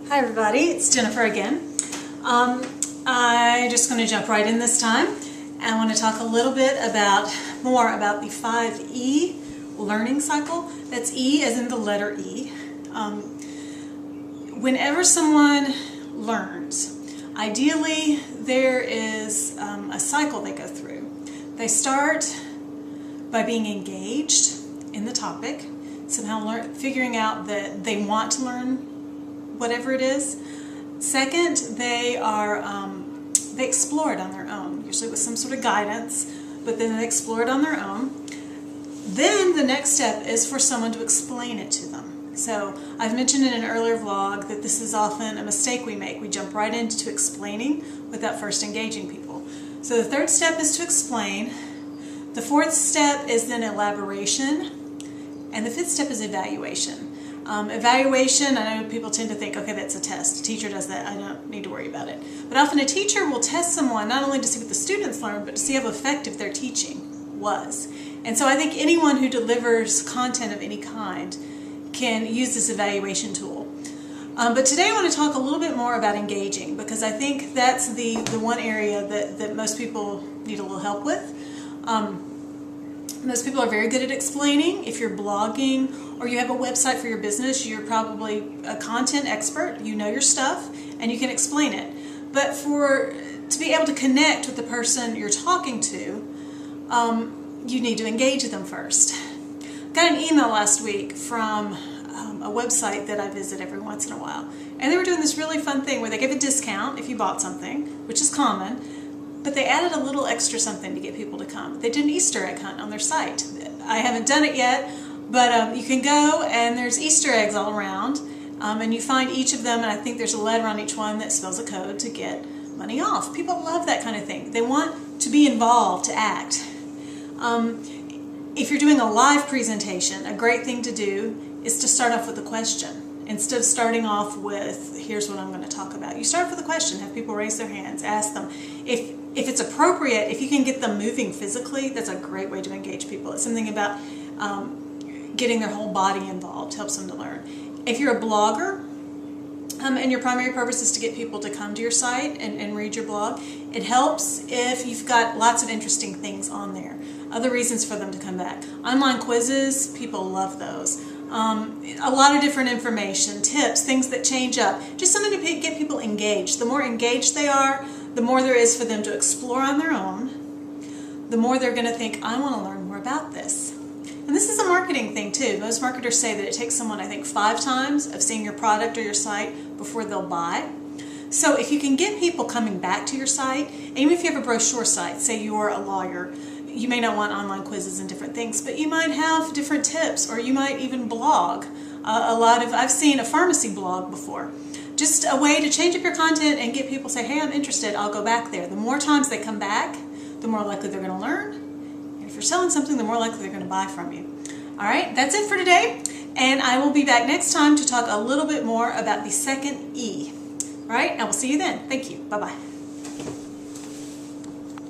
Hi everybody, it's Jennifer again. I'm just going to jump right in this time. I want to talk a little bit more about the 5E learning cycle. That's E as in the letter E. Whenever someone learns, ideally there is a cycle they go through. They start by being engaged in the topic, somehow figuring out that they want to learn whatever it is. Second, they explore it on their own, usually with some sort of guidance, but then they explore it on their own. Then the next step is for someone to explain it to them. So I've mentioned in an earlier vlog that this is often a mistake we make. We jump right into explaining without first engaging people. So the third step is to explain. The fourth step is then elaboration. And the fifth step is evaluation. Evaluation, I know people tend to think, okay, that's a test. A teacher does that. I don't need to worry about it. But often a teacher will test someone not only to see what the students learned, but to see how effective their teaching was. And so I think anyone who delivers content of any kind can use this evaluation tool. But today I want to talk a little bit more about engaging, because I think that's the one area that most people need a little help with. Most people are very good at explaining. If you're blogging or you have a website for your business, you're probably a content expert. You know your stuff and you can explain it. But to be able to connect with the person you're talking to, you need to engage them first. I got an email last week from a website that I visit every once in a while. And they were doing this really fun thing where they give a discount if you bought something, which is common. But they added a little extra something to get people to come. They did an Easter egg hunt on their site. I haven't done it yet, but you can go and there's Easter eggs all around, and you find each of them, and I think there's a letter on each one that spells a code to get money off. People love that kind of thing. They want to be involved, to act. If you're doing a live presentation, a great thing to do is to start off with a question. Instead of starting off with, here's what I'm going to talk about. You start off with a question, have people raise their hands, ask them. If it's appropriate, if you can get them moving physically, that's a great way to engage people. It's something about getting their whole body involved, helps them to learn. If you're a blogger, and your primary purpose is to get people to come to your site and read your blog, it helps if you've got lots of interesting things on there. Other reasons for them to come back. Online quizzes, people love those. A lot of different information, tips, things that change up. Just something to get people engaged. The more engaged they are, the more there is for them to explore on their own, the more they're going to think, I want to learn more about this. And this is a marketing thing too. Most marketers say that it takes someone, I think, 5 times of seeing your product or your site before they'll buy. So if you can get people coming back to your site, and even if you have a brochure site, say you're a lawyer, you may not want online quizzes and different things, but you might have different tips, or you might even blog. I've seen a pharmacy blog before. Just a way to change up your content and get people to say, hey, I'm interested, I'll go back there. The more times they come back, the more likely they're going to learn. And if you're selling something, the more likely they're going to buy from you. All right, that's it for today. And I will be back next time to talk a little bit more about the second E. All right, I will see you then. Thank you. Bye-bye.